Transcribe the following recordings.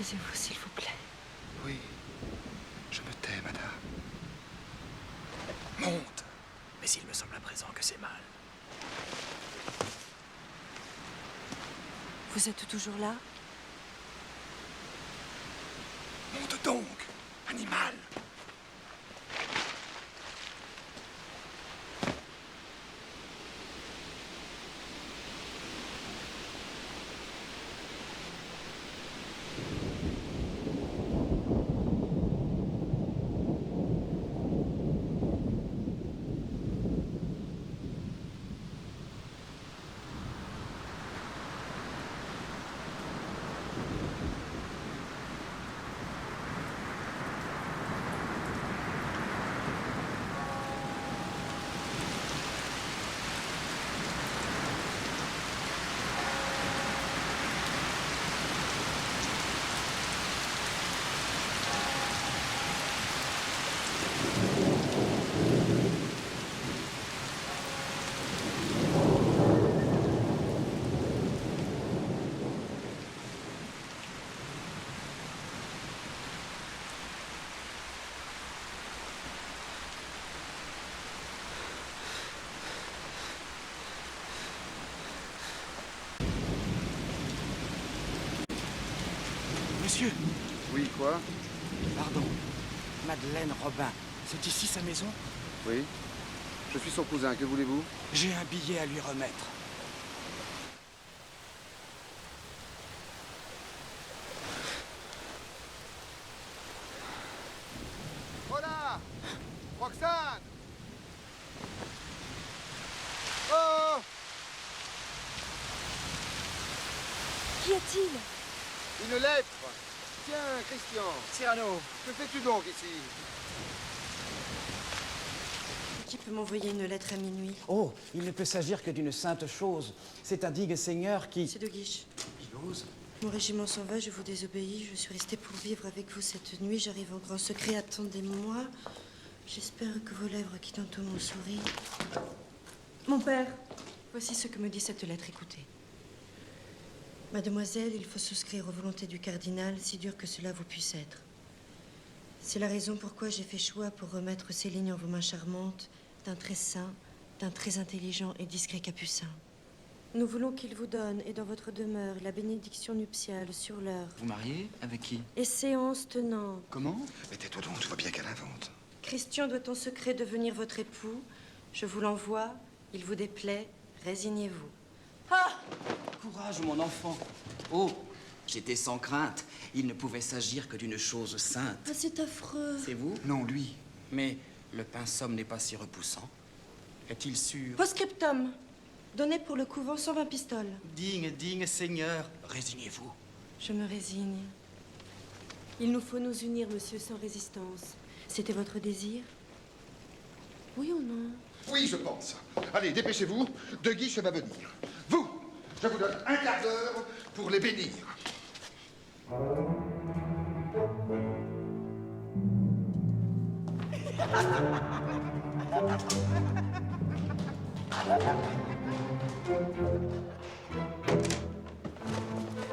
Taisez-vous, s'il vous plaît. Oui, je me tais, madame. Monte. Mais il me semble à présent que c'est mal. Vous êtes toujours là? Monte donc, animal. Monsieur! Oui, quoi? Pardon. Madeleine Robin, c'est ici sa maison? Oui. Je suis son cousin, que voulez-vous? J'ai un billet à lui remettre. Hola! Roxane! Oh! Qu'y a-t-il? Une lettre! Tiens, Christian, Cyrano! que fais-tu donc ici? Qui peut m'envoyer une lettre à minuit? Oh, il ne peut s'agir que d'une sainte chose. C'est un digue seigneur qui... C'est de Guiche. Il ose. Mon régiment s'en va, je vous désobéis. Je suis restée pour vivre avec vous cette nuit. J'arrive en grand secret. Attendez-moi. J'espère que vos lèvres qui tantôt m'ont souri. Mon père! Voici ce que me dit cette lettre. Écoutez. Mademoiselle, il faut souscrire aux volontés du cardinal, si dur que cela vous puisse être. C'est la raison pourquoi j'ai fait choix pour remettre ces lignes en vos mains charmantes d'un très saint, d'un très intelligent et discret capucin. Nous voulons qu'il vous donne, et dans votre demeure, la bénédiction nuptiale sur l'heure. Vous mariez? Avec qui? Et séance tenante. Comment? Mais tais-toi donc, tu vois bien qu'elle invente. Christian doit en secret devenir votre époux. Je vous l'envoie. Il vous déplaît. Résignez-vous. Ah! Courage, mon enfant. Oh, j'étais sans crainte. Il ne pouvait s'agir que d'une chose sainte. Ah, c'est affreux. C'est vous? Non, lui. Mais le pinceau n'est pas si repoussant. Est-il sûr? Post-scriptum. Donnez pour le couvent 120 pistoles. Digne Seigneur, résignez-vous. Je me résigne. Il nous faut nous unir, monsieur, sans résistance. C'était votre désir? Oui ou non? Oui, je pense. Allez, dépêchez-vous. De Guiche va venir. Vous, je vous donne un quart d'heure pour les bénir.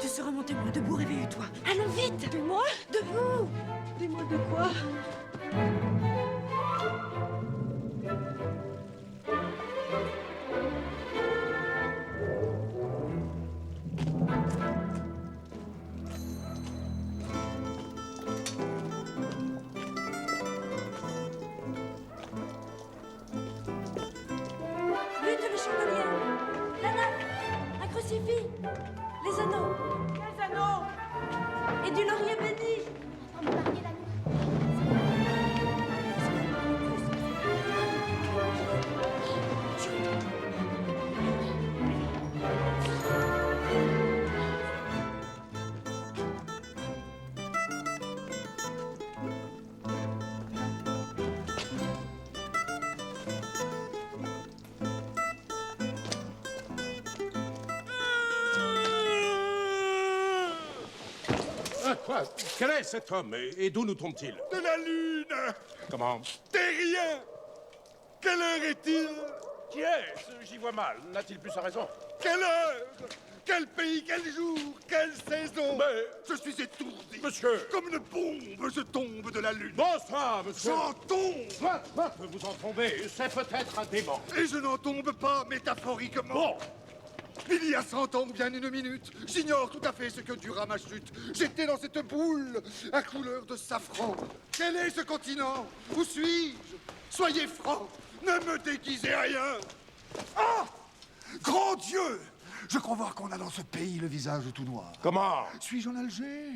Tu seras mon témoin. Debout, réveille-toi. Allons vite. De moi? De vous. Dis-moi de quoi? Vite, le chandelier. La nappe. Un crucifix. Les anneaux. Quels anneaux? Et du laurier béni. Ah, quoi? Quel est cet homme et d'où nous tombe-t-il? De la lune! Comment? Terrien! Quelle heure est-il? Qui est-ce? J'y vois mal. N'a-t-il plus sa raison? Quelle heure? Quel pays, quel jour, quelle saison! Mais... Je suis étourdi. Monsieur. Comme une bombe, je tombe de la lune. Bonsoir, monsieur. J'en tombe! Soit que vous en tombez, c'est peut-être un démon. Et je n'en tombe pas métaphoriquement. Bon, Il y a 100 ans ou bien une minute, j'ignore tout à fait ce que dura ma chute. J'étais dans cette boule à couleur de safran. Quel est ce continent? Où suis-je? Soyez francs, ne me déguisez rien. Ah! Grand Dieu! Je crois voir qu'on a dans ce pays le visage tout noir. comment? Suis-je en Alger?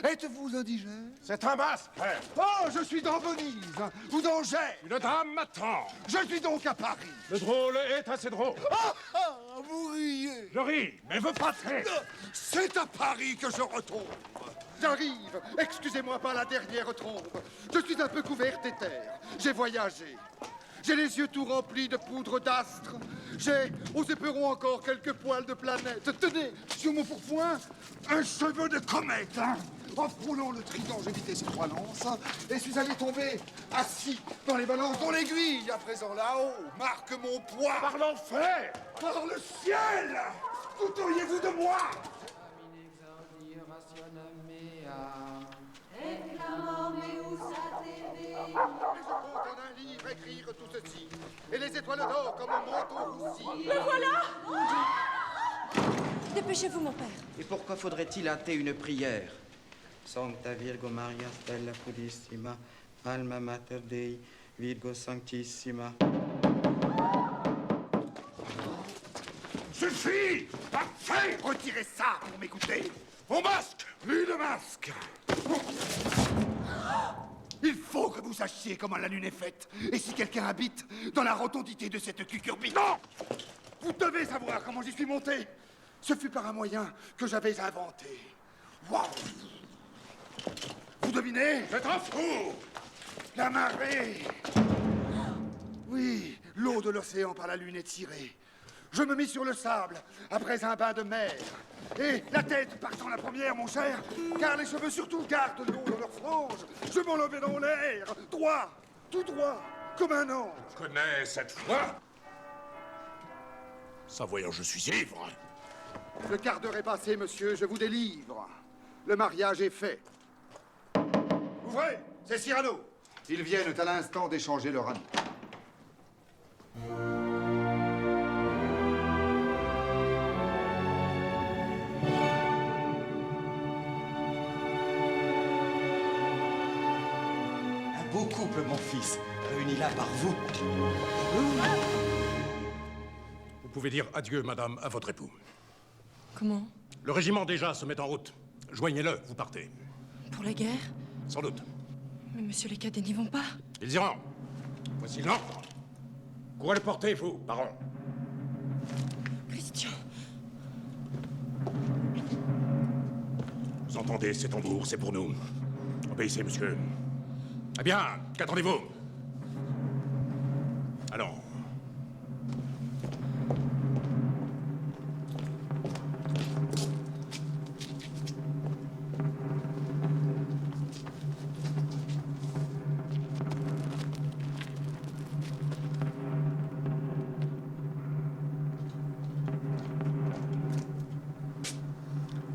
Êtes-vous indigène? C'est un masque, frère. Oh, je suis dans Venise ou dans Gênes. Une dame m'attend. Je suis donc à Paris. Le drôle est assez drôle. Ah, vous riez. Je ris, mais veux pas traiter. C'est à Paris que je retombe. J'arrive. Excusez-moi par la dernière trombe. Je suis un peu couvert d'éther. J'ai voyagé. J'ai les yeux tout remplis de poudre d'astre. J'ai, aux éperons encore, quelques poils de planète. Tenez, sur mon pourpoint, un cheveu de comète. Hein. En frôlant le trident, j'ai évité ces 3 lances et suis allé tomber assis dans les balances dont l'aiguille, à présent là-haut, marque mon poids. Par l'enfer. Par le ciel! Douteriez-vous de moi? Et je compte en un livre écrire tout ceci, et les étoiles d'or comme un manteau roussi. Le voilà! Dépêchez-vous, mon père. Et pourquoi faudrait-il hâter une prière? Sancta Virgo Maria Stella Purissima, Alma Mater Dei, Virgo Sanctissima. Suffit! Parfait! Retirez ça pour m'écouter. Mon masque. Plus de masque! Il faut que vous sachiez comment la lune est faite. Et si quelqu'un habite dans la rotondité de cette cucurbite... Non! Vous devez savoir comment j'y suis monté. Ce fut par un moyen que j'avais inventé. Waouh! Vous devinez? C'est un fou. La marée! Oui, l'eau de l'océan par la lune est tirée. Je me mis sur le sable, après un bain de mer. Et la tête partant la première, mon cher, car les cheveux surtout gardent l'eau dans leurs franges. Je m'enlevais dans l'air, droit, tout droit, comme un ange. Je connais cette voix. Ça, voyons, je suis ivre. Le quart d'heure est passé, monsieur, je vous délivre. Le mariage est fait. Ouvrez, c'est Cyrano. Ils viennent à l'instant d'échanger leur anneau. Un beau couple, mon fils, réuni là par vous. Vous pouvez dire adieu, madame, à votre époux. Comment? Le régiment déjà se met en route. Joignez-le, vous partez. Pour la guerre? Sans doute. Mais monsieur, les cadets n'y vont pas. Ils iront. Voici l'ordre. Courez le porter, vous, baron. Christian. Vous entendez, ces tambours, c'est pour nous. Obéissez, monsieur. Eh bien, qu'attendez-vous? Allons.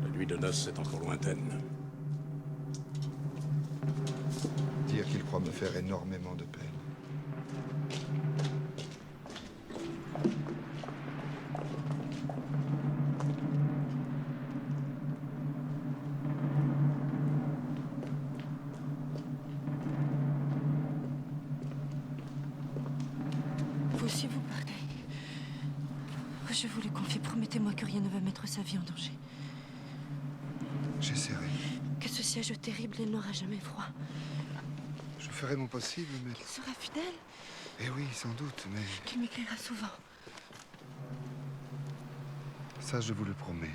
La nuit de noces est encore lointaine. Dire qu'il croit me faire énormément de peine. Vous aussi, vous partez. Je vous le confie, promettez-moi que rien ne va mettre sa vie en danger. J'essaierai. Que ce siège terrible, il n'aura jamais froid. Je ferai mon possible, mais... Il sera fidèle, Eh oui, sans doute, mais... qu'il m'écrira souvent. Ça, je vous le promets.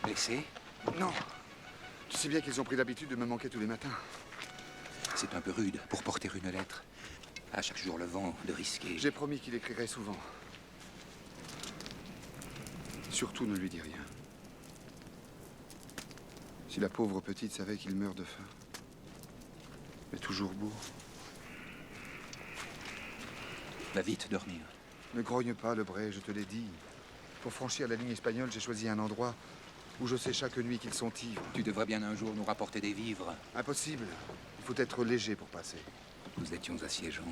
Blessé? Non. Tu sais bien qu'ils ont pris l'habitude de me manquer tous les matins. C'est un peu rude pour porter une lettre. À chaque jour le vent, de risquer. J'ai promis qu'il écrirait souvent. Surtout ne lui dis rien. Si la pauvre petite savait qu'il meurt de faim. Mais toujours beau. Va vite dormir. Ne grogne pas, Lebray, je te l'ai dit. Pour franchir la ligne espagnole, j'ai choisi un endroit où je sais chaque nuit qu'ils sont ivres. Tu devrais bien un jour nous rapporter des vivres. Impossible. Il faut être léger pour passer. Nous étions assiégeants.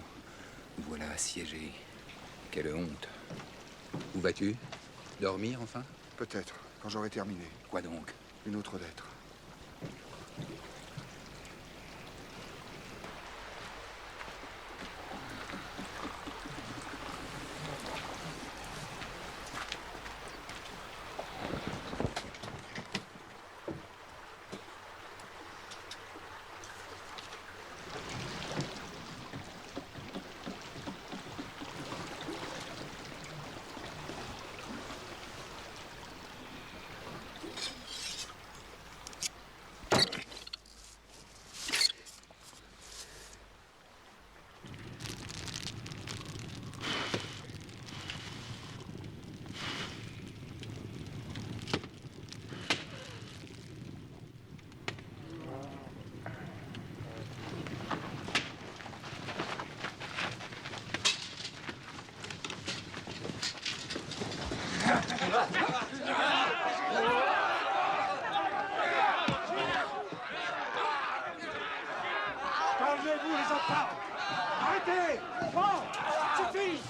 Nous voilà assiégés. Quelle honte. Où vas-tu? Dormir, enfin? Peut-être, quand j'aurai terminé. Quoi donc? Une autre lettre. Calmez-vous, les enfants! Arrêtez! Bon, suffit!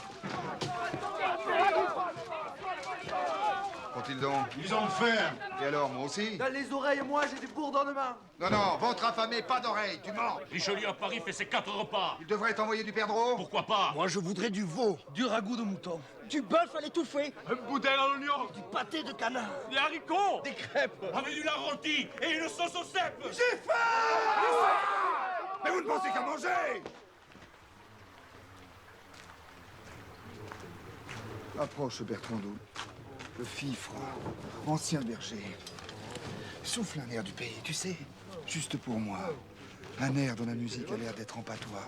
Qu'ont-ils donc? Ils ont faim. Et alors, moi aussi? Dans les oreilles, moi, j'ai des bourdonnements. Non, non, ventre affamé, pas d'oreille, tu mens. Richelieu à Paris fait ses 4 repas. Il devrait t'envoyer du perdreau. Pourquoi pas? Moi, je voudrais du veau, du ragoût de mouton, du bœuf à l'étouffée, Un boudin à l'oignon, du pâté de canard, des haricots, des crêpes. avec du lard rôti et une sauce au cèpe. J'ai faim! Mais vous ne pensez qu'à manger! Approche, Bertrandou. Le fifre, ancien berger. Souffle un air du pays, tu sais, juste pour moi. Un air dont la musique a l'air d'être en patois.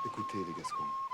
Écoutez, les Gascons.